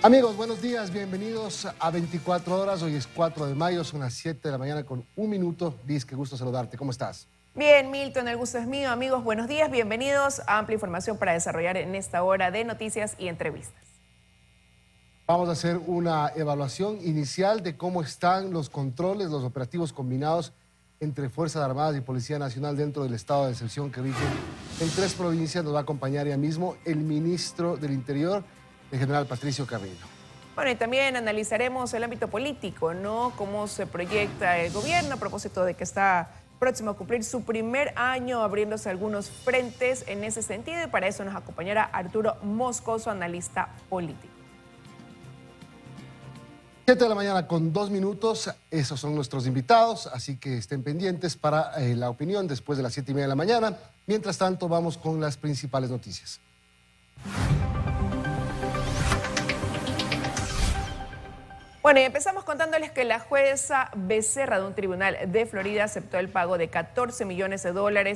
Amigos, buenos días, bienvenidos a 24 horas. Hoy es 4 de mayo, son las 7 de la mañana con un minuto. Liz, qué gusto saludarte. ¿Cómo estás? Bien, Milton, el gusto es mío. Amigos, buenos días, bienvenidos a amplia información para desarrollar en esta hora de noticias y entrevistas. Vamos a hacer una evaluación inicial de cómo están los controles, los operativos combinados entre Fuerzas Armadas y Policía Nacional dentro del estado de excepción que rige en 3 provincias. Nos va a acompañar ya mismo el ministro del Interior, el general Patricio Carrillo. Bueno, y también analizaremos el ámbito político, ¿no? Cómo se proyecta el gobierno a propósito de que está próximo a cumplir su primer año, abriéndose algunos frentes en ese sentido, y para eso nos acompañará Arturo Moscoso, analista político. 7 de la mañana con 2 minutos, esos son nuestros invitados, así que estén pendientes para la opinión después de las 7:30 de la mañana. Mientras tanto, vamos con las principales noticias. Bueno, y empezamos contándoles que la jueza Becerra de un tribunal de Florida aceptó el pago de $14 millones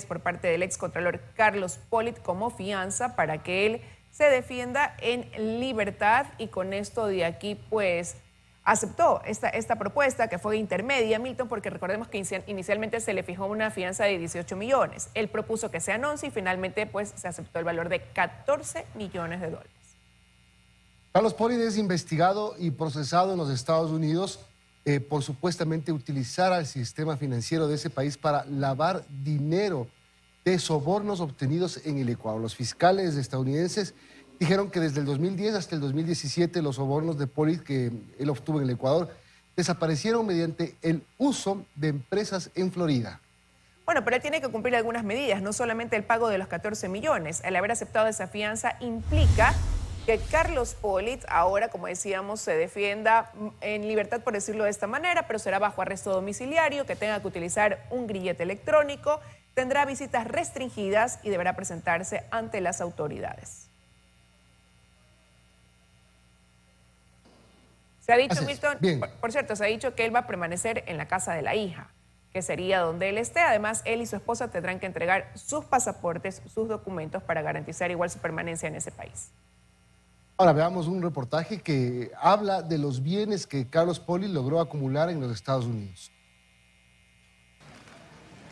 por parte del excontralor Carlos Pollitt como fianza para que él se defienda en libertad, y con esto de aquí pues aceptó esta propuesta que fue intermedia, Milton, porque recordemos que inicialmente se le fijó una fianza de 18 millones. Él propuso que sean 11 y finalmente pues se aceptó el valor de $14 millones. Carlos Pollitt es investigado y procesado en los Estados Unidos por supuestamente utilizar al sistema financiero de ese país para lavar dinero de sobornos obtenidos en el Ecuador. Los fiscales estadounidenses dijeron que desde el 2010 hasta el 2017 los sobornos de Pollitt que él obtuvo en el Ecuador desaparecieron mediante el uso de empresas en Florida. Bueno, pero él tiene que cumplir algunas medidas, no solamente el pago de los 14 millones. El haber aceptado esa fianza implica que Carlos Pollitt ahora, como decíamos, se defienda en libertad, por decirlo de esta manera, pero será bajo arresto domiciliario, que tenga que utilizar un grillete electrónico, tendrá visitas restringidas y deberá presentarse ante las autoridades. Se ha dicho, Milton, por cierto, se ha dicho que él va a permanecer en la casa de la hija, que sería donde él esté. Además, él y su esposa tendrán que entregar sus pasaportes, sus documentos para garantizar igual su permanencia en ese país. Ahora veamos un reportaje que habla de los bienes que Carlos Pollitt logró acumular en los Estados Unidos.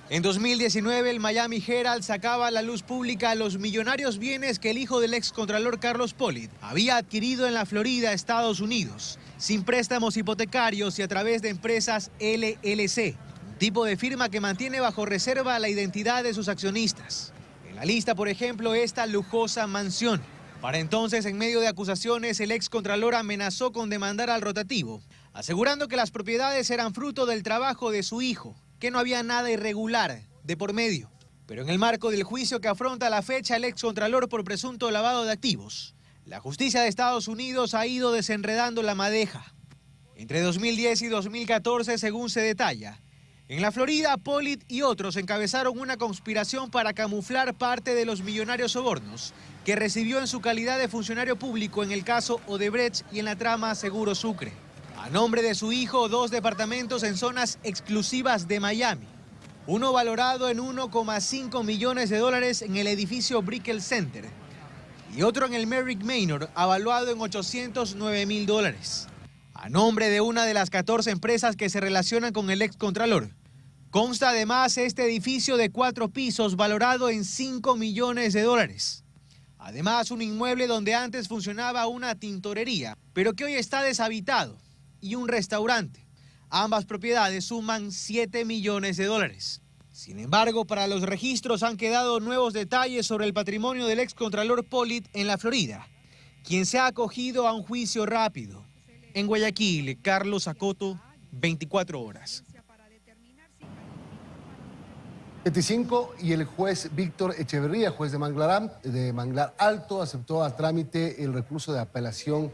En 2019, el Miami Herald sacaba a la luz pública los millonarios bienes que el hijo del excontralor Carlos Pollitt había adquirido en la Florida, Estados Unidos, sin préstamos hipotecarios y a través de empresas LLC, un tipo de firma que mantiene bajo reserva la identidad de sus accionistas. En la lista, por ejemplo, esta lujosa mansión. Para entonces, en medio de acusaciones, el excontralor amenazó con demandar al rotativo, asegurando que las propiedades eran fruto del trabajo de su hijo, que no había nada irregular de por medio. Pero en el marco del juicio que afronta a la fecha el excontralor por presunto lavado de activos, la justicia de Estados Unidos ha ido desenredando la madeja. Entre 2010 y 2014, según se detalla, en la Florida, Pollitt y otros encabezaron una conspiración para camuflar parte de los millonarios sobornos que recibió en su calidad de funcionario público en el caso Odebrecht y en la trama Seguro Sucre. A nombre de su hijo, 2 departamentos en zonas exclusivas de Miami. Uno valorado en $1,5 millones en el edificio Brickell Center y otro en el Merrick Manor, avaluado en $809,000. A nombre de una de las 14 empresas que se relacionan con el excontralor. Consta además este edificio de 4 pisos valorado en $5 millones. Además, un inmueble donde antes funcionaba una tintorería, pero que hoy está deshabitado, y un restaurante. Ambas propiedades suman $7 millones. Sin embargo, para los registros han quedado nuevos detalles sobre el patrimonio del excontralor Pollitt en la Florida, quien se ha acogido a un juicio rápido. En Guayaquil, Carlos Acoto, 24 horas. 25 y el juez Víctor Echeverría, juez de Manglar Alto, aceptó a trámite el recurso de apelación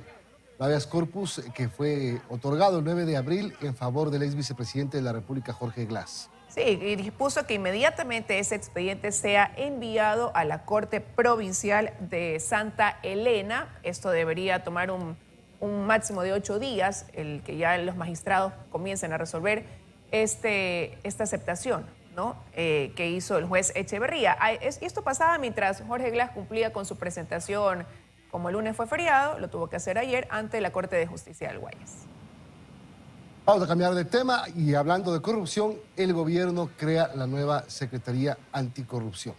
habeas corpus que fue otorgado el 9 de abril en favor del ex vicepresidente de la República, Jorge Glass. Sí, y dispuso que inmediatamente ese expediente sea enviado a la Corte Provincial de Santa Elena. Esto debería tomar un máximo de 8 días, el que ya los magistrados comiencen a resolver esta aceptación, ¿no? Que hizo el juez Echeverría. Y esto pasaba mientras Jorge Glass cumplía con su presentación Como el lunes fue feriado, lo tuvo que hacer ayer ante la Corte de Justicia del Guayas. Vamos a cambiar de tema y hablando de corrupción, el gobierno crea la nueva Secretaría Anticorrupción.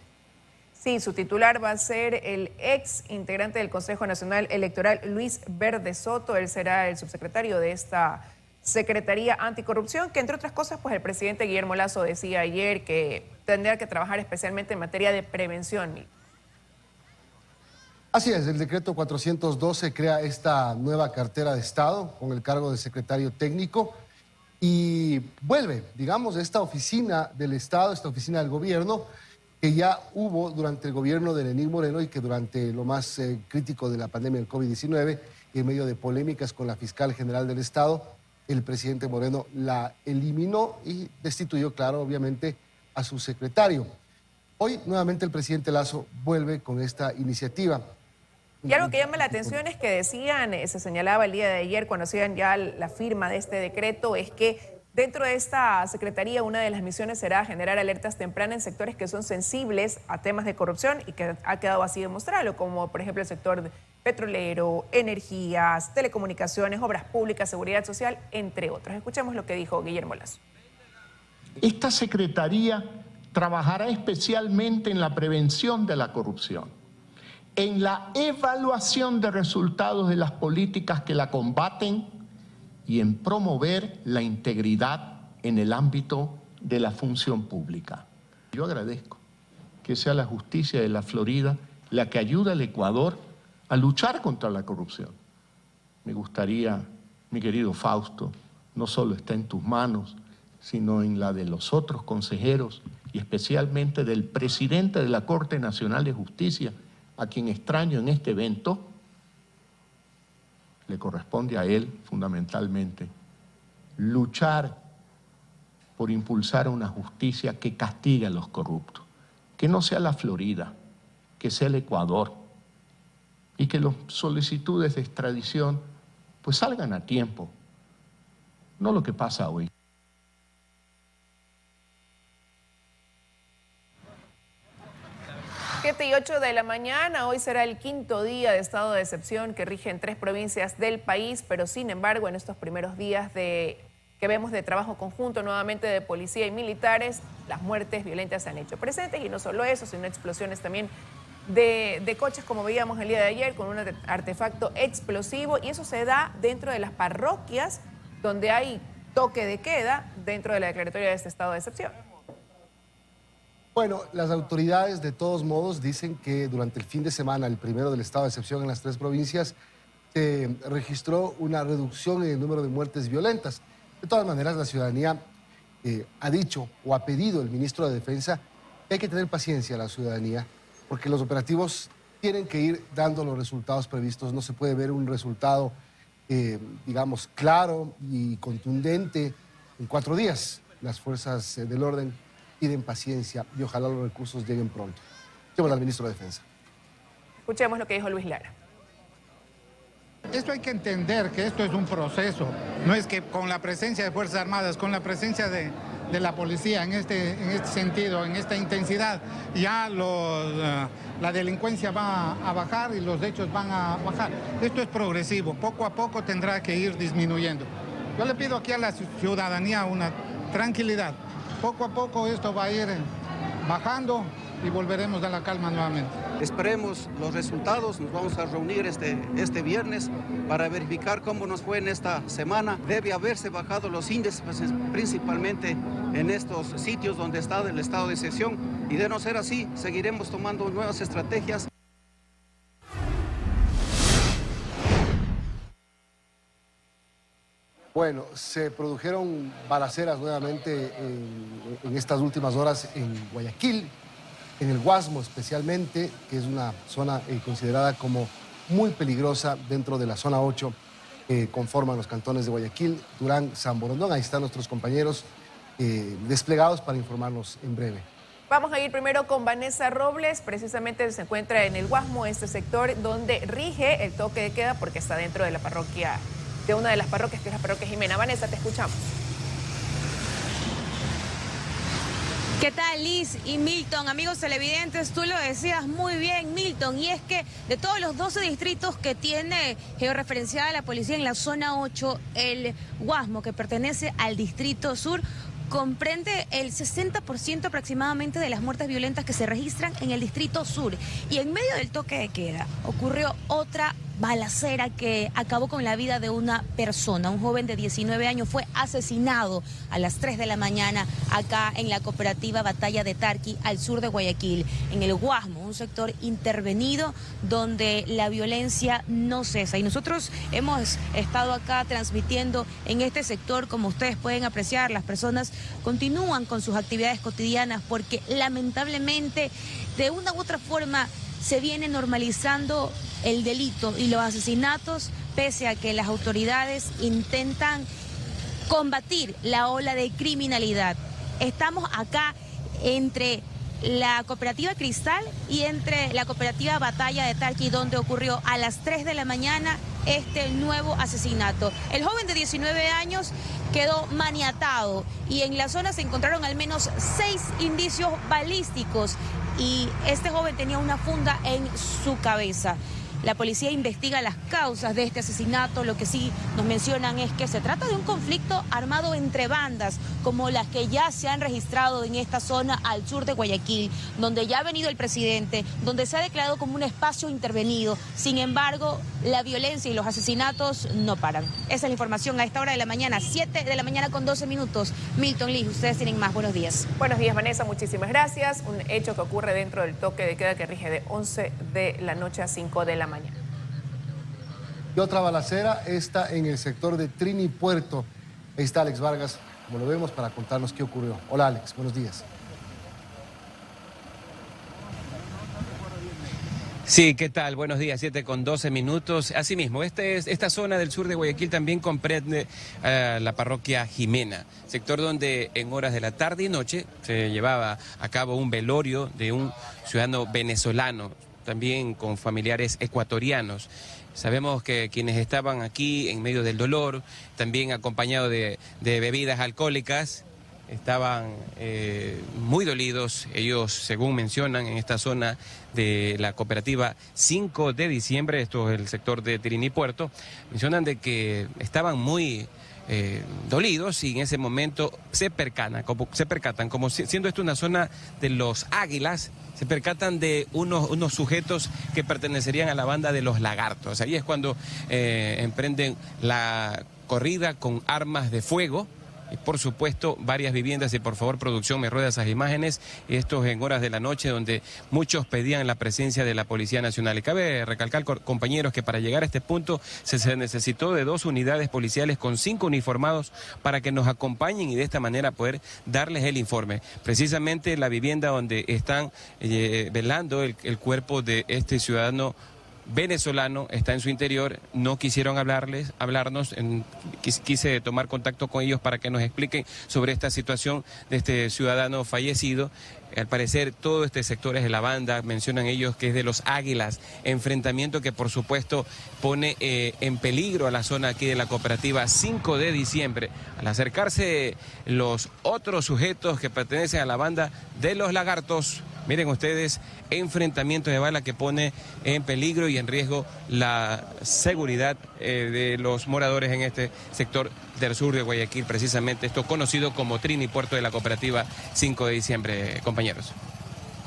Sí, su titular va a ser el ex integrante del Consejo Nacional Electoral, Luis Verde Soto. Él será el subsecretario de esta Secretaría Anticorrupción, que entre otras cosas, pues el presidente Guillermo Lasso decía ayer que tendría que trabajar especialmente en materia de prevención. Así es, el decreto 412 crea esta nueva cartera de Estado con el cargo de secretario técnico y vuelve, digamos, esta oficina del Estado, esta oficina del gobierno, que ya hubo durante el gobierno de Lenín Moreno y que durante lo más crítico de la pandemia del COVID-19 y en medio de polémicas con la fiscal general del Estado, el presidente Moreno la eliminó y destituyó, claro, obviamente, a su secretario. Hoy, nuevamente, el presidente Lasso vuelve con esta iniciativa. Y algo que llama la atención es que decían, se señalaba el día de ayer cuando hacían ya la firma de este decreto, es que dentro de esta secretaría una de las misiones será generar alertas tempranas en sectores que son sensibles a temas de corrupción y que ha quedado así demostrado, como por ejemplo el sector petrolero, energías, telecomunicaciones, obras públicas, seguridad social, entre otros. Escuchemos lo que dijo Guillermo Lasso. Esta secretaría trabajará especialmente en la prevención de la corrupción, en la evaluación de resultados de las políticas que la combaten y en promover la integridad en el ámbito de la función pública. Yo agradezco que sea la justicia de la Florida la que ayuda al Ecuador a luchar contra la corrupción. Me gustaría, mi querido Fausto, no solo está en tus manos, sino en la de los otros consejeros y especialmente del presidente de la Corte Nacional de Justicia, a quien extraño en este evento. Le corresponde a él, fundamentalmente, luchar por impulsar una justicia que castigue a los corruptos. Que no sea la Florida, que sea el Ecuador, y que las solicitudes de extradición pues salgan a tiempo, no lo que pasa hoy. 7:08 de la mañana, hoy será el quinto día de estado de excepción que rige en 3 provincias del país, pero sin embargo en estos primeros días que vemos de trabajo conjunto nuevamente de policía y militares, las muertes violentas se han hecho presentes y no solo eso, sino explosiones también de coches como veíamos el día de ayer con un artefacto explosivo y eso se da dentro de las parroquias donde hay toque de queda dentro de la declaratoria de este estado de excepción. Bueno, las autoridades de todos modos dicen que durante el fin de semana, el primero del estado de excepción en las 3 provincias, se registró una reducción en el número de muertes violentas. De todas maneras, la ciudadanía ha dicho o ha pedido el ministro de Defensa que hay que tener paciencia a la ciudadanía porque los operativos tienen que ir dando los resultados previstos. No se puede ver un resultado, digamos, claro y contundente en 4 días. Las fuerzas del orden piden paciencia y ojalá los recursos lleguen pronto. Escuchemos al ministro de Defensa. Escuchemos lo que dijo Luis Lara. Esto hay que entender que esto es un proceso, no es que con la presencia de Fuerzas Armadas, con la presencia de la policía en este sentido, en esta intensidad, ya la delincuencia va a bajar y los hechos van a bajar. Esto es progresivo, poco a poco tendrá que ir disminuyendo. Yo le pido aquí a la ciudadanía una tranquilidad. Poco a poco esto va a ir bajando y volveremos a la calma nuevamente. Esperemos los resultados, nos vamos a reunir este viernes para verificar cómo nos fue en esta semana. Debe haberse bajado los índices principalmente en estos sitios donde está el estado de excepción y de no ser así, seguiremos tomando nuevas estrategias. Bueno, se produjeron balaceras nuevamente en estas últimas horas en Guayaquil, en el Guasmo especialmente, que es una zona considerada como muy peligrosa dentro de la zona 8 que conforman los cantones de Guayaquil, Durán, San Borondón. Ahí están nuestros compañeros desplegados para informarnos en breve. Vamos a ir primero con Vanessa Robles, precisamente se encuentra en el Guasmo, este sector donde rige el toque de queda porque está dentro de la parroquia, de una de las parroquias que es la parroquia Jimena. Vanessa, te escuchamos. ¿Qué tal, Liz y Milton? Amigos televidentes, tú lo decías muy bien, Milton, y es que de todos los 12 distritos que tiene georreferenciada la policía en la zona 8, el Guasmo, que pertenece al Distrito Sur, comprende el 60% aproximadamente de las muertes violentas que se registran en el Distrito Sur. Y en medio del toque de queda ocurrió otra balacera que acabó con la vida de una persona. Un joven de 19 años fue asesinado a las 3 de la mañana acá en la cooperativa Batalla de Tarqui, al sur de Guayaquil, en el Guasmo, un sector intervenido donde la violencia no cesa. Y nosotros hemos estado acá transmitiendo en este sector, como ustedes pueden apreciar, las personas continúan con sus actividades cotidianas porque lamentablemente de una u otra forma se viene normalizando el delito y los asesinatos, pese a que las autoridades intentan combatir la ola de criminalidad. Estamos acá entre la cooperativa Cristal y entre la cooperativa Batalla de Tarqui, donde ocurrió a las 3 de la mañana este nuevo asesinato. El joven de 19 años quedó maniatado y en la zona se encontraron al menos 6 indicios balísticos y este joven tenía una funda en su cabeza. La policía investiga las causas de este asesinato. Lo que sí nos mencionan es que se trata de un conflicto armado entre bandas, como las que ya se han registrado en esta zona al sur de Guayaquil, donde ya ha venido el presidente, donde se ha declarado como un espacio intervenido. Sin embargo, la violencia y los asesinatos no paran. Esa es la información a esta hora de la mañana, 7 de la mañana con 12 minutos. Milton, Liz, ustedes tienen más. Buenos días. Buenos días, Vanessa. Muchísimas gracias. Un hecho que ocurre dentro del toque de queda que rige de 11 de la noche a 5 de la mañana. Y otra balacera está en el sector de Trini Puerto. Ahí está Alex Vargas, como lo vemos, para contarnos qué ocurrió. Hola, Alex, buenos días. Sí, ¿qué tal? Buenos días, 7 con 12 minutos. Asimismo, esta zona del sur de Guayaquil también comprende la parroquia Jimena, sector donde en horas de la tarde y noche se llevaba a cabo un velorio de un ciudadano venezolano, también con familiares ecuatorianos. Sabemos que quienes estaban aquí en medio del dolor, también acompañados de bebidas alcohólicas, estaban muy dolidos. Ellos, según mencionan, en esta zona de la cooperativa 5 de diciembre, esto es el sector de Trini Puerto, mencionan de que estaban muy dolidos y en ese momento se percatan, como siendo esto una zona de los Águilas, se percatan de unos sujetos que pertenecerían a la banda de los Lagartos. Ahí es cuando emprenden la corrida con armas de fuego. Y por supuesto varias viviendas, y por favor producción me rueda esas imágenes, esto en horas de la noche donde muchos pedían la presencia de la Policía Nacional. Y cabe recalcar, compañeros, que para llegar a este punto se necesitó de 2 unidades policiales con 5 uniformados para que nos acompañen y de esta manera poder darles el informe. Precisamente la vivienda donde están velando el cuerpo de este ciudadano venezolano está en su interior. No quisieron hablarnos, quise tomar contacto con ellos para que nos expliquen sobre esta situación de este ciudadano fallecido. Al parecer todo este sector es de la banda, mencionan ellos que es de los Águilas, enfrentamiento que por supuesto pone en peligro a la zona aquí de la cooperativa 5 de diciembre. Al acercarse los otros sujetos que pertenecen a la banda de los Lagartos, miren ustedes, enfrentamiento de bala que pone en peligro y en riesgo la seguridad de los moradores en este sector del sur de Guayaquil, precisamente esto conocido como Trini Puerto de la cooperativa 5 de diciembre, compañeros.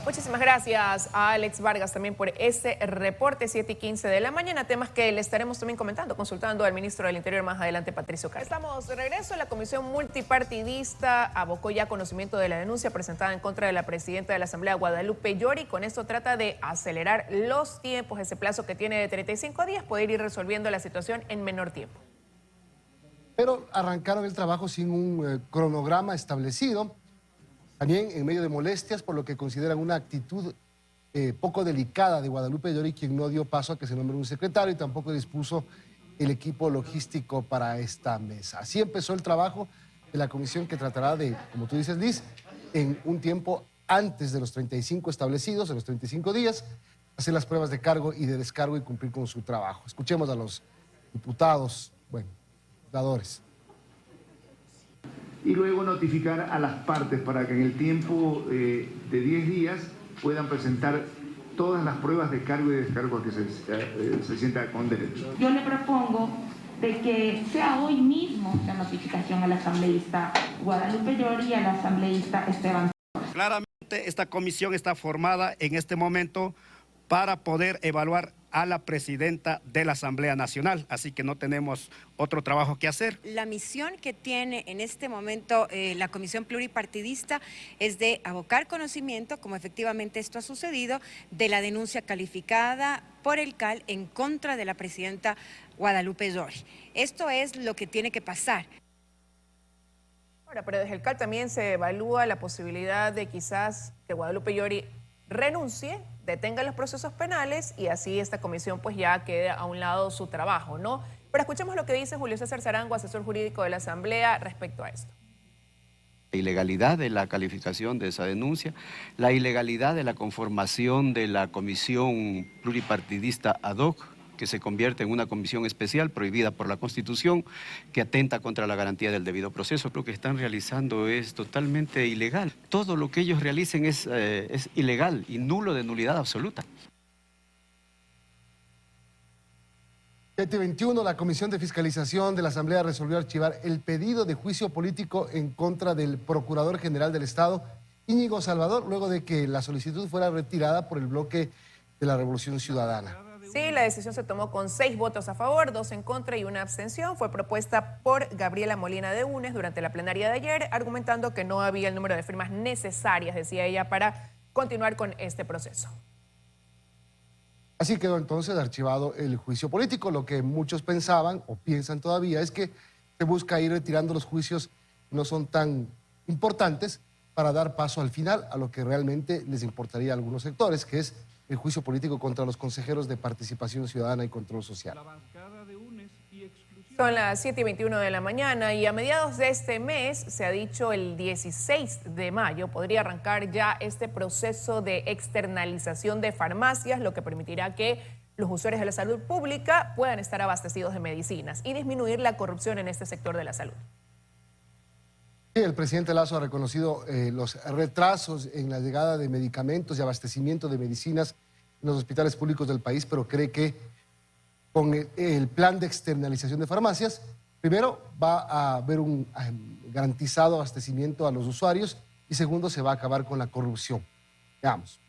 Muchísimas gracias a Alex Vargas también por ese reporte, 7 y 15 de la mañana, temas que le estaremos también comentando, consultando al ministro del Interior más adelante, Patricio Cárdenas. Estamos de regreso. La comisión multipartidista abocó ya conocimiento de la denuncia presentada en contra de la presidenta de la Asamblea, Guadalupe Llori. Con esto trata de acelerar los tiempos, ese plazo que tiene de 35 días, poder ir resolviendo la situación en menor tiempo. Pero arrancaron el trabajo sin un cronograma establecido. También en medio de molestias, por lo que consideran una actitud poco delicada de Guadalupe Llori, quien no dio paso a que se nombre un secretario y tampoco dispuso el equipo logístico para esta mesa. Así empezó el trabajo de la comisión, que tratará de, como tú dices, Liz, en un tiempo antes de los 35 establecidos, en los 35 días, hacer las pruebas de cargo y de descargo y cumplir con su trabajo. Escuchemos a los diputados, legisladores. y luego notificar a las partes para que en el tiempo de 10 días puedan presentar todas las pruebas de cargo y descargo que se sienta con derecho. Yo le propongo de que sea hoy mismo la notificación al asambleísta Guadalupe Llori y al asambleísta Esteban. Claramente esta comisión está formada en este momento para poder evaluar a la presidenta de la Asamblea Nacional, así que no tenemos otro trabajo que hacer. La misión que tiene en este momento la Comisión Pluripartidista es de abocar conocimiento, como efectivamente esto ha sucedido, de la denuncia calificada por el CAL en contra de la presidenta Guadalupe Llori. Esto es lo que tiene que pasar. Ahora, pero desde el CAL también se evalúa la posibilidad de quizás que Guadalupe Llori renuncie, detenga los procesos penales y así esta comisión pues ya quede a un lado su trabajo, ¿no? Pero escuchemos lo que dice Julio César Sarango, asesor jurídico de la Asamblea, respecto a esto. La ilegalidad de la calificación de esa denuncia, la ilegalidad de la conformación de la comisión pluripartidista ad hoc, que se convierte en una comisión especial prohibida por la Constitución, que atenta contra la garantía del debido proceso. Lo que están realizando es totalmente ilegal. Todo lo que ellos realicen es ilegal y nulo, de nulidad absoluta. 721, la Comisión de Fiscalización de la Asamblea resolvió archivar el pedido de juicio político en contra del Procurador General del Estado, Íñigo Salvador, luego de que la solicitud fuera retirada por el bloque de la Revolución Ciudadana. Sí, la decisión se tomó con 6 votos a favor, 2 en contra y 1 abstención. Fue propuesta por Gabriela Molina de Unes durante la plenaria de ayer, argumentando que no había el número de firmas necesarias, decía ella, para continuar con este proceso. Así quedó entonces archivado el juicio político. Lo que muchos pensaban o piensan todavía es que se busca ir retirando los juicios que no son tan importantes para dar paso al final a lo que realmente les importaría a algunos sectores, que es el juicio político contra los consejeros de Participación Ciudadana y Control Social. Son las 7:21 de la mañana y a mediados de este mes, se ha dicho el 16 de mayo, podría arrancar ya este proceso de externalización de farmacias, lo que permitirá que los usuarios de la salud pública puedan estar abastecidos de medicinas y disminuir la corrupción en este sector de la salud. El presidente Lasso ha reconocido los retrasos en la llegada de medicamentos y abastecimiento de medicinas en los hospitales públicos del país, pero cree que con el plan de externalización de farmacias, primero va a haber un garantizado abastecimiento a los usuarios y segundo se va a acabar con la corrupción. Veamos.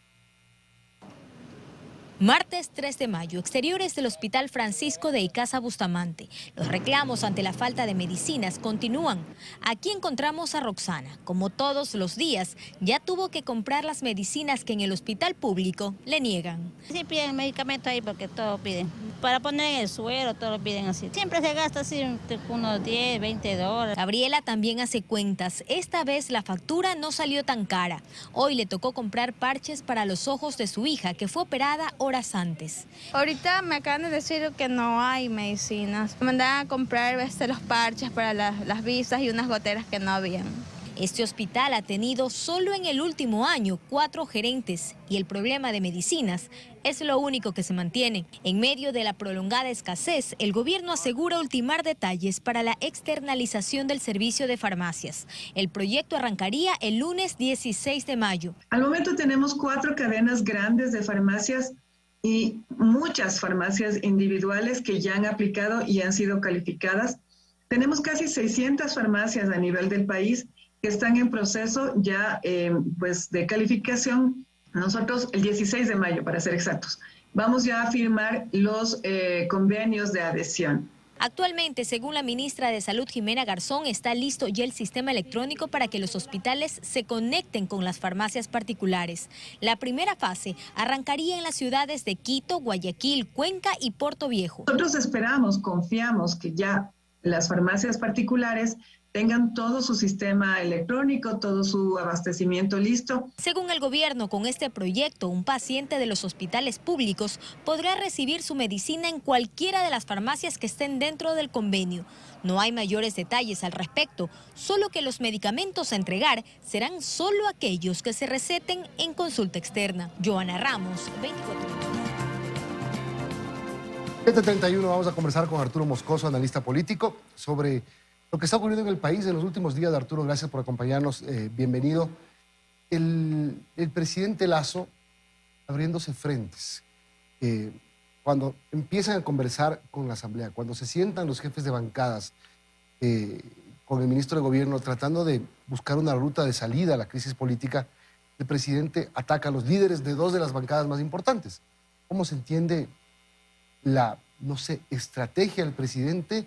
Martes 3 de mayo, exteriores del Hospital Francisco de Icaza Bustamante. Los reclamos ante la falta de medicinas continúan. Aquí encontramos a Roxana. Como todos los días, ya tuvo que comprar las medicinas que en el hospital público le niegan. Sí piden medicamentos ahí porque todo piden. Para poner en el suero, todo lo piden así. Siempre se gasta así unos 10, 20 dólares. Gabriela también hace cuentas. Esta vez la factura no salió tan cara. Hoy le tocó comprar parches para los ojos de su hija, que fue operada horas antes. Ahorita me acaban de decir que no hay medicinas. Me mandaban a comprar los parches para las vistas y unas goteras que no habían. Este hospital ha tenido solo en el último año 4 gerentes y el problema de medicinas es lo único que se mantiene. En medio de la prolongada escasez, el gobierno asegura ultimar detalles para la externalización del servicio de farmacias. El proyecto arrancaría el lunes 16 de mayo. Al momento tenemos 4 cadenas grandes de farmacias y muchas farmacias individuales que ya han aplicado y han sido calificadas. Tenemos casi 600 farmacias a nivel del país que están en proceso ya de calificación. Nosotros el 16 de mayo, para ser exactos, vamos ya a firmar los convenios de adhesión. Actualmente, según la ministra de Salud, Jimena Garzón, está listo ya el sistema electrónico para que los hospitales se conecten con las farmacias particulares. La primera fase arrancaría en las ciudades de Quito, Guayaquil, Cuenca y Puerto Viejo. Nosotros esperamos, confiamos que ya las farmacias particulares tengan todo su sistema electrónico, todo su abastecimiento listo. Según el gobierno, con este proyecto, un paciente de los hospitales públicos podrá recibir su medicina en cualquiera de las farmacias que estén dentro del convenio. No hay mayores detalles al respecto, solo que los medicamentos a entregar serán solo aquellos que se receten en consulta externa. Joana Ramos, 24 minutos. 7:31 vamos a conversar con Arturo Moscoso, analista político, sobre Lo que está ocurriendo en el país en los últimos días, Arturo, gracias por acompañarnos, bienvenido. El presidente Lasso abriéndose frentes. Cuando empiezan a conversar con la Asamblea, cuando se sientan los jefes de bancadas con el ministro de Gobierno tratando de buscar una ruta de salida a la crisis política, el presidente ataca a los líderes de dos de las bancadas más importantes. ¿Cómo se entiende la, no sé, estrategia del presidente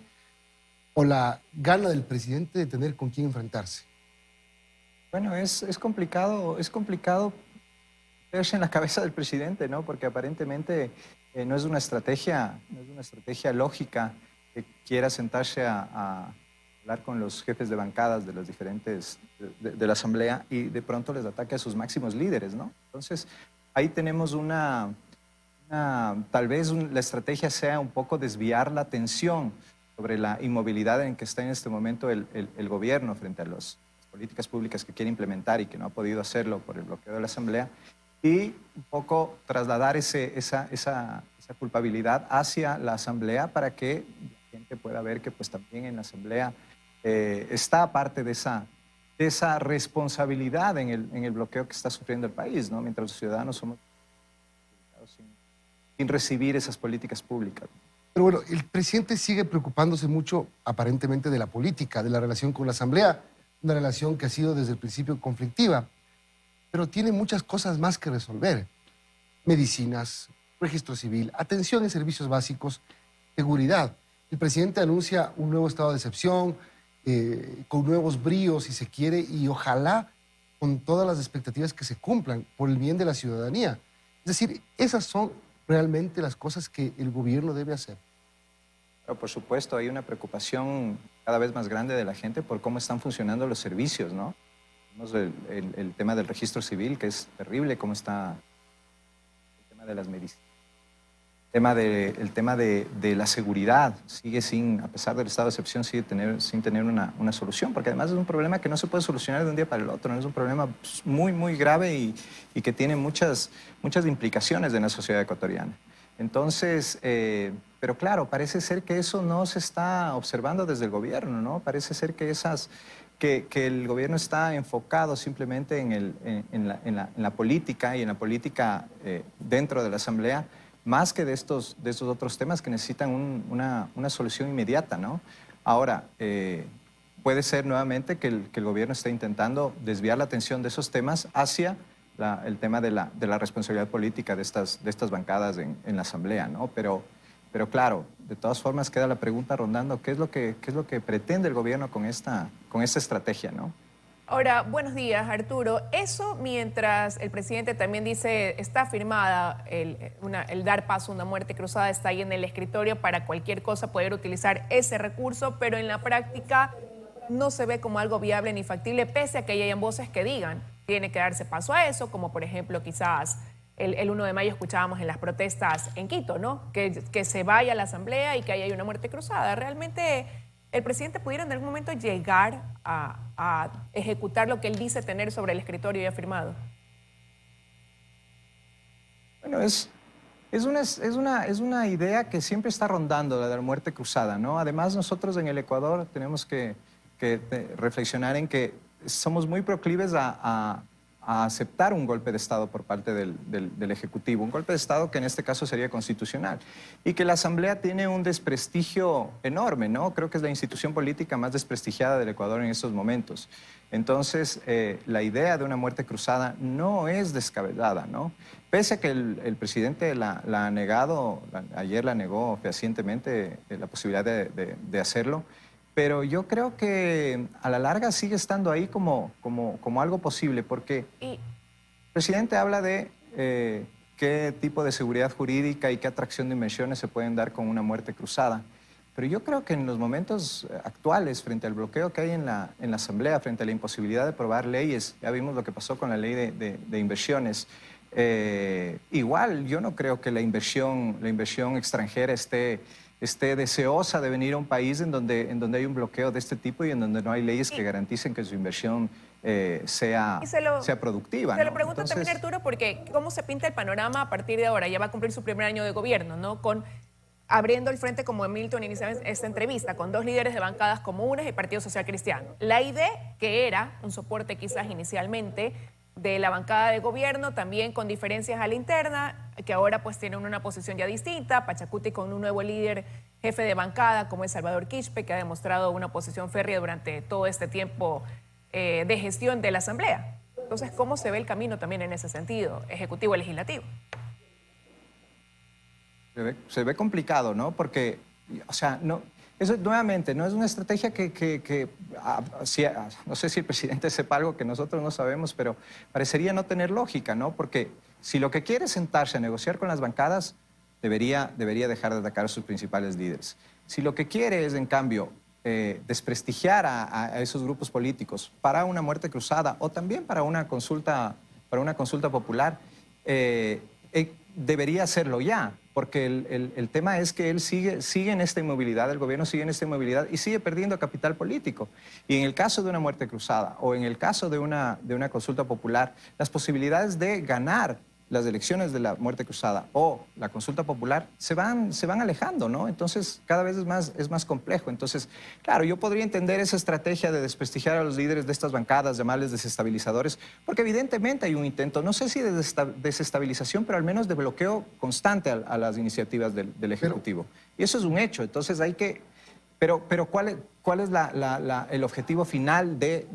o la gana del presidente de tener con quién enfrentarse? Bueno, es complicado verse en la cabeza del presidente, ¿no? Porque aparentemente no es una estrategia lógica que quiera sentarse a hablar con los jefes de bancadas de los diferentes de la Asamblea y de pronto les ataque a sus máximos líderes, ¿no? Entonces, ahí tenemos tal vez la estrategia sea un poco desviar la atención sobre la inmovilidad en que está en este momento el gobierno frente a las políticas públicas que quiere implementar y que no ha podido hacerlo por el bloqueo de la Asamblea, y un poco trasladar esa culpabilidad hacia la Asamblea para que la gente pueda ver que pues también en la Asamblea está parte de esa responsabilidad en el bloqueo que está sufriendo el país, ¿no? Mientras los ciudadanos somos sin recibir esas políticas públicas. Pero bueno, el presidente sigue preocupándose mucho, aparentemente, de la política, de la relación con la Asamblea, una relación que ha sido desde el principio conflictiva, pero tiene muchas cosas más que resolver. Medicinas, registro civil, atención en servicios básicos, seguridad. El presidente anuncia un nuevo estado de excepción, con nuevos bríos, si se quiere, y ojalá con todas las expectativas que se cumplan por el bien de la ciudadanía. Es decir, esas son realmente las cosas que el gobierno debe hacer. Pero por supuesto, hay una preocupación cada vez más grande de la gente por cómo están funcionando los servicios, ¿no? Tenemos el tema del registro civil, que es terrible, cómo está el tema de las medicinas. El tema de la seguridad sigue a pesar del estado de excepción, sigue sin tener una solución, porque además es un problema que no se puede solucionar de un día para el otro, ¿no? Es un problema muy, muy grave y que tiene muchas implicaciones en la sociedad ecuatoriana. Entonces, pero claro, parece ser que eso no se está observando desde el gobierno, ¿no? Parece ser que el gobierno está enfocado simplemente en la política y en la política dentro de la Asamblea, más que de estos otros temas que necesitan una solución inmediata, ¿no? Ahora, puede ser nuevamente que el gobierno esté intentando desviar la atención de esos temas hacia el tema de la responsabilidad política de estas bancadas en la Asamblea, ¿no? Pero claro, de todas formas queda la pregunta rondando, ¿qué es lo que pretende el gobierno con esta estrategia, ¿no? Ahora, buenos días, Arturo. Eso mientras el presidente también dice, está firmada el dar paso a una muerte cruzada, está ahí en el escritorio para cualquier cosa poder utilizar ese recurso, pero en la práctica no se ve como algo viable ni factible, pese a que hayan voces que digan, tiene que darse paso a eso, como por ejemplo quizás el 1 de mayo escuchábamos en las protestas en Quito, ¿no? Que se vaya a la Asamblea y que haya una muerte cruzada. Realmente el presidente pudiera en algún momento llegar a ejecutar lo que él dice tener sobre el escritorio ya firmado. Bueno, es una idea que siempre está rondando, la de la muerte cruzada, ¿no? Además, nosotros en el Ecuador tenemos que reflexionar en que somos muy proclives a aceptar un golpe de Estado por parte del Ejecutivo, un golpe de Estado que en este caso sería constitucional, y que la Asamblea tiene un desprestigio enorme, ¿no? Creo que es la institución política más desprestigiada del Ecuador en estos momentos. Entonces, la idea de una muerte cruzada no es descabellada, ¿no? Pese a que el presidente la ha negado, ayer la negó fehacientemente la posibilidad de hacerlo, pero yo creo que a la larga sigue estando ahí como algo posible, porque el presidente habla de qué tipo de seguridad jurídica y qué atracción de inversiones se pueden dar con una muerte cruzada. Pero yo creo que en los momentos actuales, frente al bloqueo que hay en la Asamblea, frente a la imposibilidad de aprobar leyes, ya vimos lo que pasó con la ley de inversiones, igual yo no creo que la inversión extranjera esté deseosa de venir a un país en donde hay un bloqueo de este tipo y en donde no hay leyes que garanticen que su inversión sea productiva. Se lo pregunto también, Arturo, porque cómo se pinta el panorama a partir de ahora. Ya va a cumplir su primer año de gobierno, ¿no? Con abriendo el frente, como Milton inicia esta entrevista, con 2 líderes de bancadas comunes y Partido Social Cristiano. La idea, que era un soporte quizás inicialmente de la bancada de gobierno, también con diferencias a la interna, que ahora pues tienen una posición ya distinta, Pachacuti con un nuevo líder jefe de bancada como es Salvador Quispe, que ha demostrado una posición férrea durante todo este tiempo de gestión de la Asamblea. Entonces, ¿cómo se ve el camino también en ese sentido, ejecutivo-legislativo? Se ve complicado, ¿no? Porque, o sea, no, eso nuevamente no es una estrategia no sé si el presidente sepa algo que nosotros no sabemos, pero parecería no tener lógica, ¿no? Porque si lo que quiere es sentarse a negociar con las bancadas, debería dejar de atacar a sus principales líderes. Si lo que quiere es, en cambio, desprestigiar a esos grupos políticos para una muerte cruzada o también para una consulta popular, debería hacerlo ya, porque el tema es que él sigue en esta inmovilidad, el gobierno sigue en esta inmovilidad y sigue perdiendo capital político. Y en el caso de una muerte cruzada o en el caso de una consulta popular, las posibilidades de ganar las elecciones de la muerte cruzada o la consulta popular se van alejando, ¿no? Entonces, cada vez es más complejo. Entonces, claro, yo podría entender esa estrategia de desprestigiar a los líderes de estas bancadas, llamarles desestabilizadores, porque evidentemente hay un intento, no sé si de desestabilización, pero al menos de bloqueo constante a las iniciativas del Ejecutivo. Y eso es un hecho. Entonces, hay que... Pero ¿cuál es el objetivo final de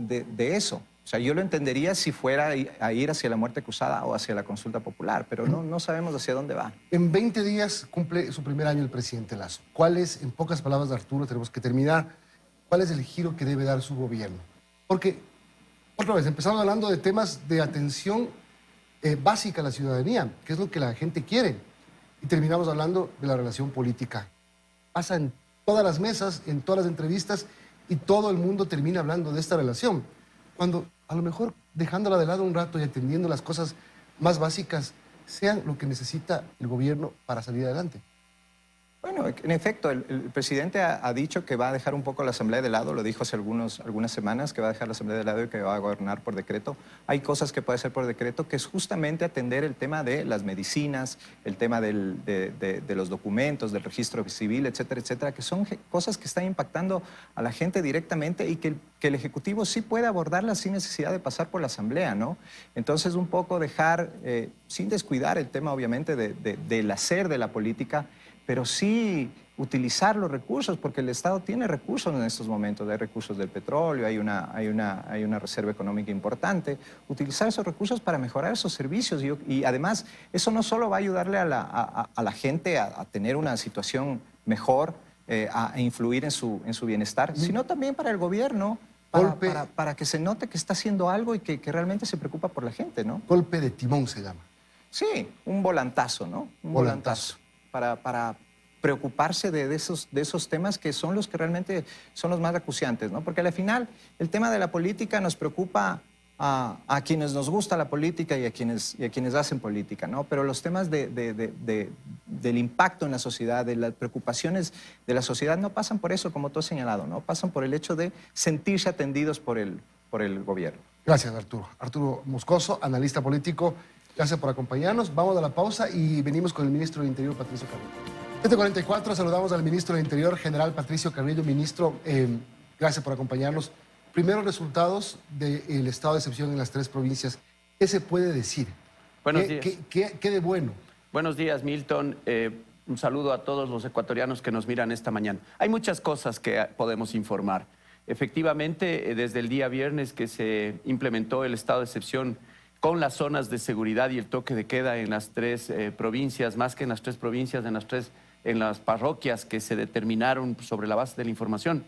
eso? O sea, yo lo entendería si fuera a ir hacia la muerte cruzada o hacia la consulta popular, pero no sabemos hacia dónde va. En 20 días cumple su primer año el presidente Lasso. ¿Cuál es, en pocas palabras, Arturo, tenemos que terminar, cuál es el giro que debe dar su gobierno? Porque, otra vez, empezamos hablando de temas de atención básica a la ciudadanía, que es lo que la gente quiere, y terminamos hablando de la relación política. Pasa en todas las mesas, en todas las entrevistas, y todo el mundo termina hablando de esta relación. Cuando a lo mejor dejándola de lado un rato y atendiendo las cosas más básicas, sean lo que necesita el gobierno para salir adelante. Bueno, en efecto, el presidente ha dicho que va a dejar un poco la Asamblea de lado, lo dijo hace algunas semanas, que va a dejar la Asamblea de lado y que va a gobernar por decreto. Hay cosas que puede hacer por decreto, que es justamente atender el tema de las medicinas, el tema de los documentos, del registro civil, etcétera, etcétera, que son cosas que están impactando a la gente directamente y que el Ejecutivo sí puede abordarlas sin necesidad de pasar por la Asamblea, ¿no? Entonces, un poco dejar, sin descuidar el tema, obviamente, del hacer de la política, pero sí utilizar los recursos, porque el Estado tiene recursos en estos momentos, hay recursos del petróleo, hay una reserva económica importante, utilizar esos recursos para mejorar esos servicios y además eso no solo va a ayudarle a la gente a tener una situación mejor, a influir en su bienestar, sino también para el gobierno, para que se note que está haciendo algo y que realmente se preocupa por la gente, ¿no? Golpe de timón se llama. Sí, un volantazo, ¿no? Un volantazo. Para preocuparse de esos temas que son los que realmente son los más acuciantes, ¿no? Porque al final el tema de la política nos preocupa a quienes nos gusta la política y a quienes hacen política, ¿no? Pero los temas del impacto en la sociedad, de las preocupaciones de la sociedad no pasan por eso, como tú has señalado, ¿no? Pasan por el hecho de sentirse atendidos por el gobierno. Gracias, Arturo. Arturo Moscoso, analista político. Gracias por acompañarnos. Vamos a la pausa y venimos con el ministro del Interior, Patricio Carrillo. 7:44, saludamos al ministro del Interior, general Patricio Carrillo. Ministro, gracias por acompañarnos. Primeros resultados del estado de excepción en las 3 provincias. ¿Qué se puede decir? Buenos días. ¿Qué de bueno? Buenos días, Milton. Un saludo a todos los ecuatorianos que nos miran esta mañana. Hay muchas cosas que podemos informar. Efectivamente, desde el día viernes que se implementó el estado de excepción con las zonas de seguridad y el toque de queda en las 3 provincias, más que en las 3 provincias, en las parroquias que se determinaron sobre la base de la información,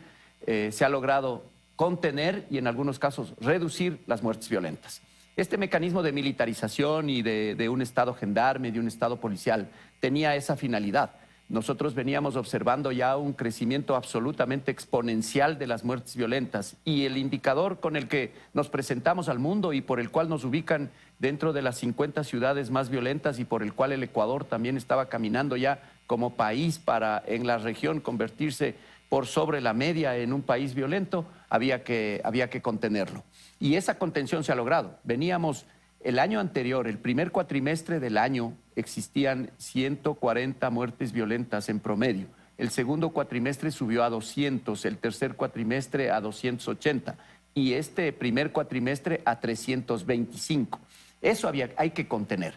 se ha logrado contener y en algunos casos reducir las muertes violentas. Este mecanismo de militarización y de un estado gendarme, de un estado policial, tenía esa finalidad. Nosotros veníamos observando ya un crecimiento absolutamente exponencial de las muertes violentas y el indicador con el que nos presentamos al mundo y por el cual nos ubican dentro de las 50 ciudades más violentas y por el cual el Ecuador también estaba caminando ya como país para en la región convertirse por sobre la media en un país violento, había que contenerlo. Y esa contención se ha logrado. Veníamos El año anterior, el primer cuatrimestre del año, existían 140 muertes violentas en promedio. El segundo cuatrimestre subió a 200, el tercer cuatrimestre a 280 y este primer cuatrimestre a 325. Eso hay que contener.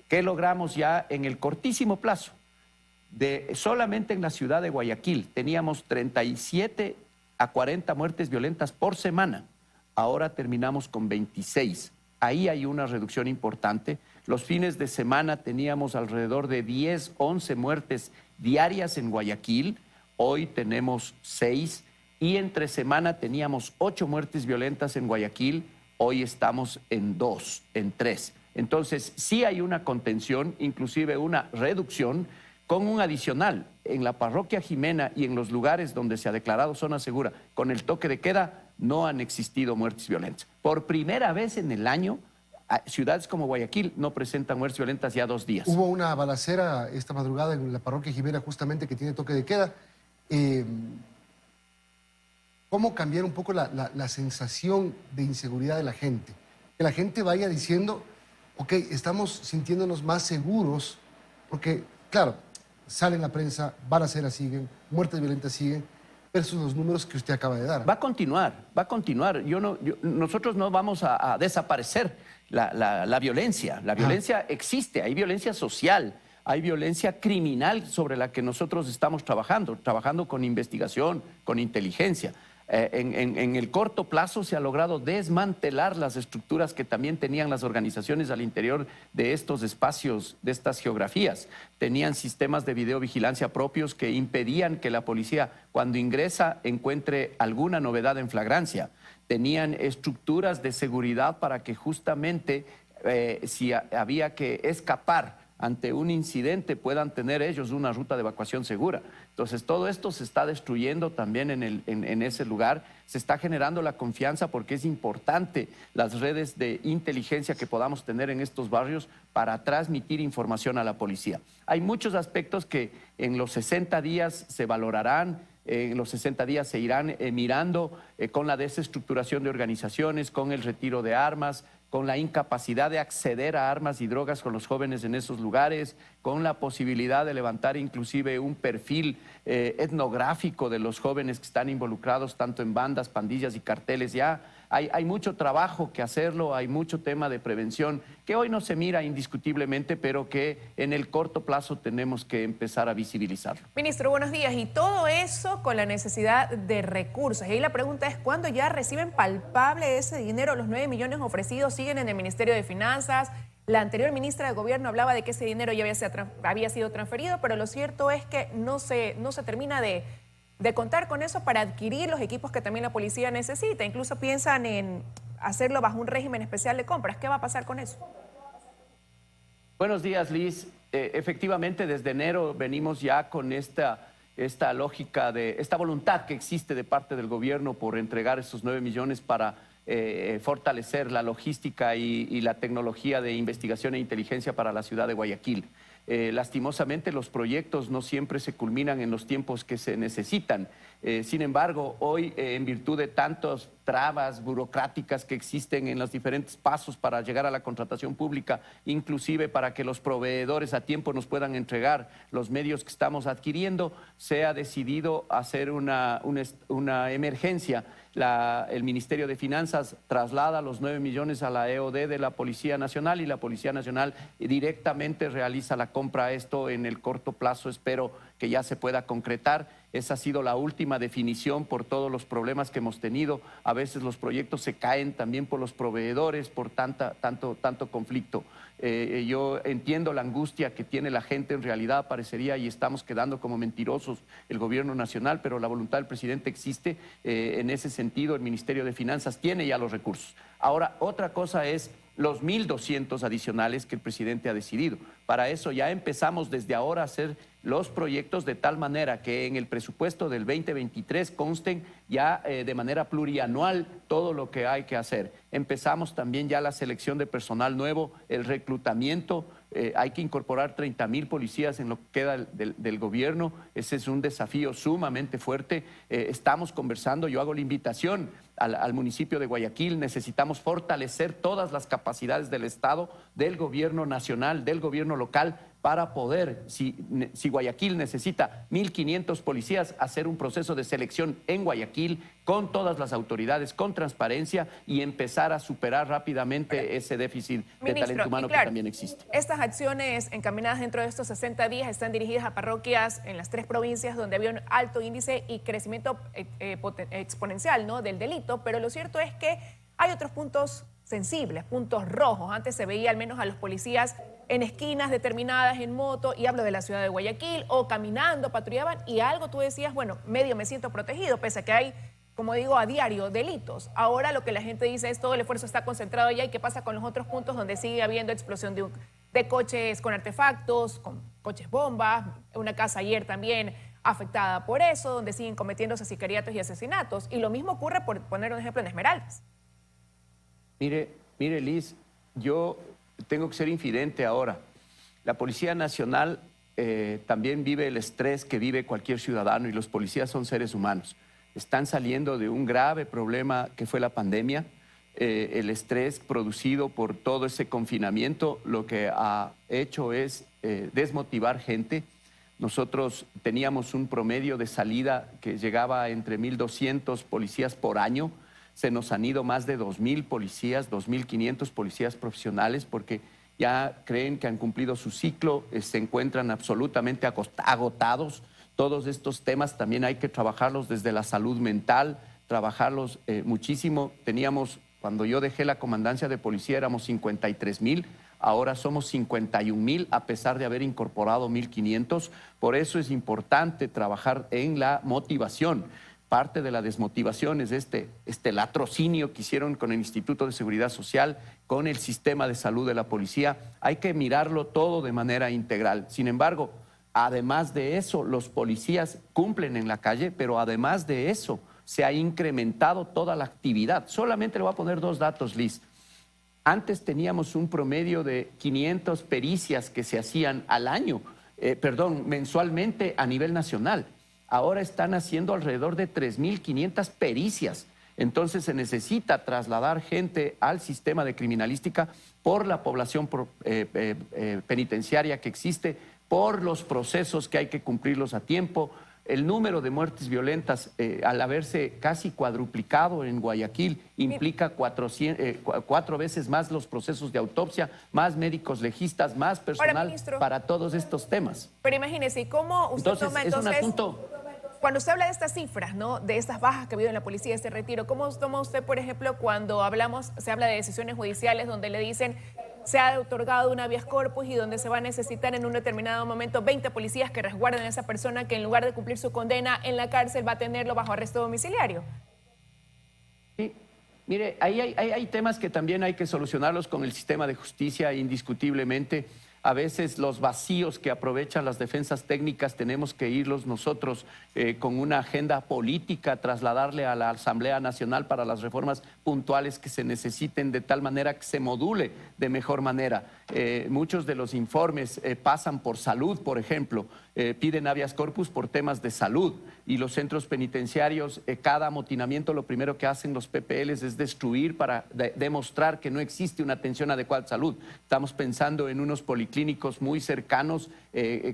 ¿Qué logramos ya en el cortísimo plazo? Solamente en la ciudad de Guayaquil teníamos 37 a 40 muertes violentas por semana. Ahora terminamos con 26. Ahí hay una reducción importante. Los fines de semana teníamos alrededor de 10, 11 muertes diarias en Guayaquil. Hoy tenemos 6. Y entre semana teníamos 8 muertes violentas en Guayaquil. Hoy estamos en 2, en 3. Entonces, sí hay una contención, inclusive una reducción, con un adicional. En la parroquia Jimena y en los lugares donde se ha declarado zona segura, con el toque de queda, no han existido muertes violentas. Por primera vez en el año, ciudades como Guayaquil no presentan muertes violentas ya 2 días. Hubo una balacera esta madrugada en la parroquia Jimena, justamente, que tiene toque de queda. ¿Cómo cambiar un poco la sensación de inseguridad de la gente? Que la gente vaya diciendo, ok, estamos sintiéndonos más seguros, porque, claro, sale en la prensa, balaceras siguen, muertes violentas siguen, versus los números que usted acaba de dar. Va a continuar, va a continuar. Nosotros no vamos a desaparecer la violencia. La violencia existe, hay violencia social, hay violencia criminal sobre la que nosotros estamos trabajando con investigación, con inteligencia. En el corto plazo se ha logrado desmantelar las estructuras que también tenían las organizaciones al interior de estos espacios, de estas geografías. Tenían sistemas de videovigilancia propios que impedían que la policía, cuando ingresa, encuentre alguna novedad en flagrancia. Tenían estructuras de seguridad para que justamente, si había que escapar ante un incidente, puedan tener ellos una ruta de evacuación segura. Entonces, todo esto se está destruyendo también en ese lugar. Se está generando la confianza porque es importante las redes de inteligencia que podamos tener en estos barrios para transmitir información a la policía. Hay muchos aspectos que en los 60 días se valorarán, en los 60 días se irán mirando con la desestructuración de organizaciones, con el retiro de armas, con la incapacidad de acceder a armas y drogas con los jóvenes en esos lugares, con la posibilidad de levantar inclusive un perfil etnográfico de los jóvenes que están involucrados tanto en bandas, pandillas y carteles. Ya hay mucho trabajo que hacerlo, hay mucho tema de prevención que hoy no se mira indiscutiblemente, pero que en el corto plazo tenemos que empezar a visibilizarlo. Ministro, buenos días. Y todo eso con la necesidad de recursos. Y ahí la pregunta es, ¿cuándo ya reciben palpable ese dinero? Los 9 millones ofrecidos siguen en el Ministerio de Finanzas. La anterior ministra de Gobierno hablaba de que ese dinero ya había sido transferido, pero lo cierto es que no se termina de contar con eso para adquirir los equipos que también la policía necesita. Incluso piensan en hacerlo bajo un régimen especial de compras. ¿Qué va a pasar con eso? Buenos días, Liz. Efectivamente, desde enero venimos ya con esta lógica esta voluntad que existe de parte del gobierno por entregar esos 9 millones para fortalecer la logística y la tecnología de investigación e inteligencia para la ciudad de Guayaquil. Lastimosamente los proyectos no siempre se culminan en los tiempos que se necesitan. Sin embargo, hoy en virtud de tantas trabas burocráticas que existen en los diferentes pasos para llegar a la contratación pública, inclusive para que los proveedores a tiempo nos puedan entregar los medios que estamos adquiriendo, se ha decidido hacer una emergencia. El Ministerio de Finanzas traslada los 9 millones a la EOD de la Policía Nacional y la Policía Nacional directamente realiza la compra. Esto en el corto plazo espero que ya se pueda concretar. Esa ha sido la última definición por todos los problemas que hemos tenido. A veces los proyectos se caen también por los proveedores, por tanto conflicto. Yo entiendo la angustia que tiene la gente, en realidad parecería y estamos quedando como mentirosos el gobierno nacional, pero la voluntad del presidente existe. En ese sentido, el Ministerio de Finanzas tiene ya los recursos. Ahora, otra cosa es los 1.200 adicionales que el presidente ha decidido. Para eso ya empezamos desde ahora a hacer los proyectos de tal manera que en el presupuesto del 2023 consten ya de manera plurianual todo lo que hay que hacer. Empezamos también ya la selección de personal nuevo, el reclutamiento hay que incorporar 30.000 policías en lo que queda del gobierno. Ese es un desafío sumamente fuerte. Estamos conversando, yo hago la invitación al municipio de Guayaquil. Necesitamos fortalecer todas las capacidades del Estado, del gobierno nacional, del gobierno local, para poder, si Guayaquil necesita 1.500 policías, hacer un proceso de selección en Guayaquil con todas las autoridades, con transparencia, y empezar a superar rápidamente ese déficit de talento humano que también existe. Estas acciones encaminadas dentro de estos 60 días están dirigidas a parroquias en las 3 provincias donde había un alto índice y crecimiento exponencial, ¿no?, del delito, pero lo cierto es que hay otros puntos sensibles, puntos rojos. Antes se veía al menos a los policías en esquinas determinadas en moto, y hablo de la ciudad de Guayaquil, o caminando, patrullaban, y algo tú decías, bueno, medio me siento protegido, pese a que hay, como digo, a diario delitos. Ahora lo que la gente dice es todo el esfuerzo está concentrado allá, y qué pasa con los otros puntos donde sigue habiendo explosión de coches con artefactos, con coches bombas, una casa ayer también afectada por eso, donde siguen cometiéndose sicariatos y asesinatos, y lo mismo ocurre, por poner un ejemplo, en Esmeraldas. Mire, Liz, yo tengo que ser infidente ahora. La Policía Nacional también vive el estrés que vive cualquier ciudadano, y los policías son seres humanos. Están saliendo de un grave problema que fue la pandemia. El estrés producido por todo ese confinamiento lo que ha hecho es desmotivar gente. Nosotros teníamos un promedio de salida que llegaba a entre 1.200 policías por año. Se nos han ido más de 2.000 policías, 2.500 policías profesionales, porque ya creen que han cumplido su ciclo, se encuentran absolutamente agotados. Todos estos temas también hay que trabajarlos desde la salud mental, trabajarlos muchísimo. Teníamos, cuando yo dejé la comandancia de policía, éramos 53.000, ahora somos 51.000, a pesar de haber incorporado 1.500. Por eso es importante trabajar en la motivación. Parte de la desmotivación es este latrocinio que hicieron con el Instituto de Seguridad Social, con el sistema de salud de la policía. Hay que mirarlo todo de manera integral. Sin embargo, además de eso, los policías cumplen en la calle, pero además de eso, se ha incrementado toda la actividad. Solamente le voy a poner 2 datos, Liz. Antes teníamos un promedio de 500 pericias que se hacían al año, mensualmente a nivel nacional. Ahora están haciendo alrededor de 3.500 pericias. Entonces se necesita trasladar gente al sistema de criminalística por la población penitenciaria que existe, por los procesos que hay que cumplirlos a tiempo. El número de muertes violentas, al haberse casi cuadruplicado en Guayaquil, implica 4 veces más los procesos de autopsia, más médicos legistas, más personal para todos estos temas. Pero imagínese, ¿cómo usted toma entonces... Cuando usted habla de estas cifras, ¿no?, de estas bajas que ha habido en la policía, este retiro, ¿cómo toma usted, por ejemplo, cuando se habla de decisiones judiciales donde le dicen se ha otorgado un habeas corpus y donde se va a necesitar en un determinado momento 20 policías que resguarden a esa persona que en lugar de cumplir su condena en la cárcel va a tenerlo bajo arresto domiciliario? Sí, mire, ahí hay temas que también hay que solucionarlos con el sistema de justicia, indiscutiblemente. A veces los vacíos que aprovechan las defensas técnicas tenemos que irlos nosotros con una agenda política, trasladarle a la Asamblea Nacional para las reformas puntuales que se necesiten, de tal manera que se module de mejor manera. Muchos de los informes pasan por salud, por ejemplo, piden habeas corpus por temas de salud, y los centros penitenciarios, cada amotinamiento, lo primero que hacen los PPLs es destruir para demostrar que no existe una atención adecuada de salud. Estamos pensando en unos policlínicos muy cercanos,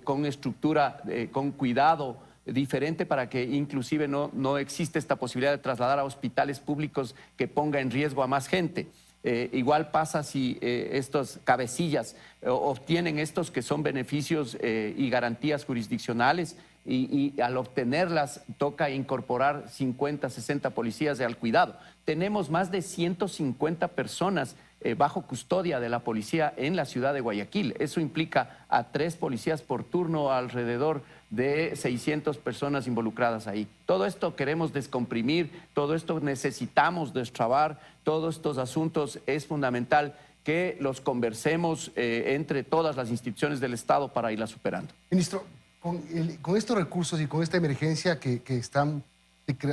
con estructura, con cuidado diferente, para que inclusive no existe esta posibilidad de trasladar a hospitales públicos que ponga en riesgo a más gente. Igual pasa si estos cabecillas obtienen estos que son beneficios y garantías jurisdiccionales, y al obtenerlas toca incorporar 50, 60 policías al cuidado. Tenemos más de 150 personas bajo custodia de la policía en la ciudad de Guayaquil. Eso implica a 3 policías por turno, alrededor de 600 personas involucradas ahí. Todo esto queremos descomprimir, todo esto necesitamos destrabar, todos estos asuntos es fundamental que los conversemos entre todas las instituciones del Estado para irlas superando. Ministro, con estos recursos y con esta emergencia que están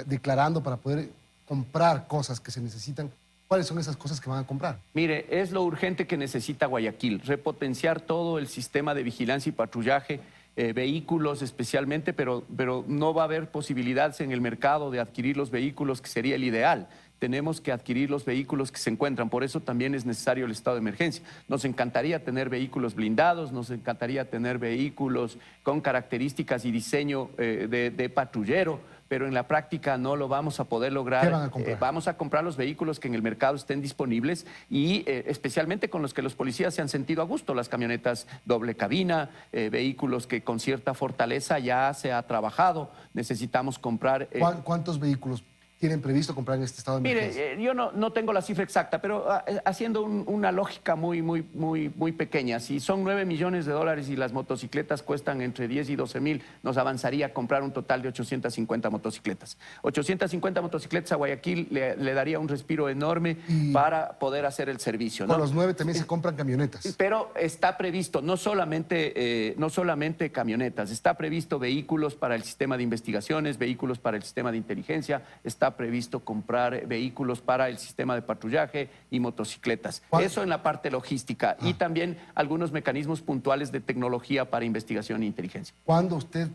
declarando para poder comprar cosas que se necesitan, ¿Cuáles son esas cosas que van a comprar? Mire, es lo urgente que necesita Guayaquil, repotenciar todo el sistema de vigilancia y patrullaje, vehículos especialmente, pero no va a haber posibilidades en el mercado de adquirir los vehículos, que sería el ideal. Tenemos que adquirir los vehículos que se encuentran, por eso también es necesario el estado de emergencia. Nos encantaría tener vehículos blindados, nos encantaría tener vehículos con características y diseño de patrullero, pero en la práctica no lo vamos a poder lograr. ¿Qué van a comprar? Vamos a comprar los vehículos que en el mercado estén disponibles y especialmente con los que los policías se han sentido a gusto, las camionetas doble cabina, vehículos que con cierta fortaleza ya se ha trabajado. Necesitamos comprar... ¿Cuántos vehículos tienen previsto comprar en este estado de emergencia? Mire, yo no tengo la cifra exacta, pero haciendo una lógica muy pequeña, si son 9 millones de dólares y las motocicletas cuestan entre 10 y 12 mil, nos avanzaría a comprar un total de 850 motocicletas. 850 motocicletas a Guayaquil le daría un respiro enorme para poder hacer el servicio, ¿no? Con los 9 también se compran camionetas. Pero está previsto no solamente camionetas, está previsto vehículos para el sistema de investigaciones, vehículos para el sistema de inteligencia, está previsto comprar vehículos para el sistema de patrullaje y motocicletas. Eso en la parte logística y también algunos mecanismos puntuales de tecnología para investigación e inteligencia. ¿Cuándo usted,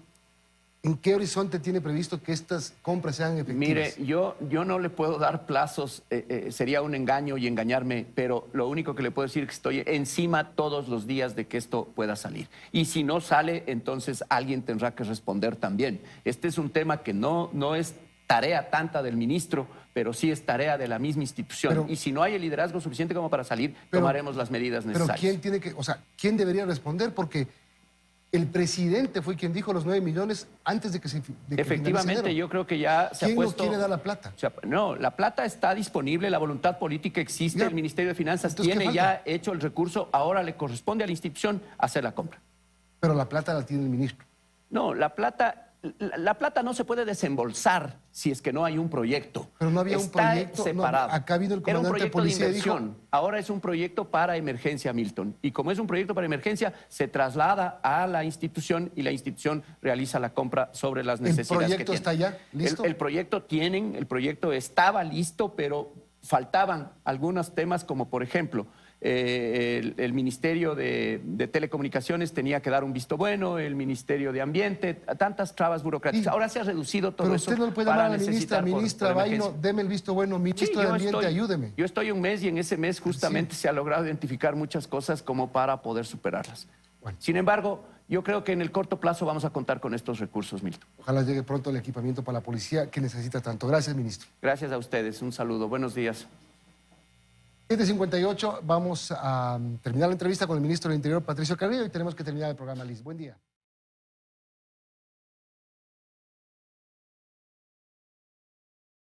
en qué horizonte tiene previsto que estas compras sean efectivas? Mire, yo no le puedo dar plazos, sería un engaño y engañarme, pero lo único que le puedo decir es que estoy encima todos los días de que esto pueda salir. Y si no sale, entonces alguien tendrá que responder también. Este es un tema que no es tarea tanta del ministro, pero sí es tarea de la misma institución. Y si no hay el liderazgo suficiente como para salir, tomaremos las medidas necesarias. Pero ¿quién debería responder? Porque el presidente fue quien dijo los 9 millones antes de que se... Efectivamente, yo creo que ya se ha puesto... ¿Quién no quiere dar la plata? O sea, no, la plata está disponible, la voluntad política existe, el Ministerio de Finanzas tiene ya hecho el recurso, ahora le corresponde a la institución hacer la compra. Pero la plata la tiene el ministro. No, la plata no se puede desembolsar si es que no hay un proyecto. Pero no había un proyecto separado. No, acá vino el comandante Era un proyecto de policía de inversión. Ahora es un proyecto para emergencia, Milton. Y como es un proyecto para emergencia, se traslada a la institución y la institución realiza la compra sobre las necesidades que tiene. ¿El proyecto está ya listo? El proyecto estaba listo, pero faltaban algunos temas como, por ejemplo, el Ministerio de Telecomunicaciones tenía que dar un visto bueno, el Ministerio de Ambiente, tantas trabas burocráticas. Ahora se ha reducido todo eso. Pero usted no le puede llamar a la ministra, Vaino, deme el visto bueno, ministro de Ambiente, ayúdeme. Yo estoy un mes y en ese mes justamente se ha logrado identificar muchas cosas como para poder superarlas. Bueno. Sin embargo, yo creo que en el corto plazo vamos a contar con estos recursos, Milton. Ojalá llegue pronto el equipamiento para la policía que necesita tanto. Gracias, ministro. Gracias a ustedes. Un saludo. Buenos días. 7:58, vamos a terminar la entrevista con el ministro del Interior, Patricio Carrillo, y tenemos que terminar el programa, Liz. Buen día.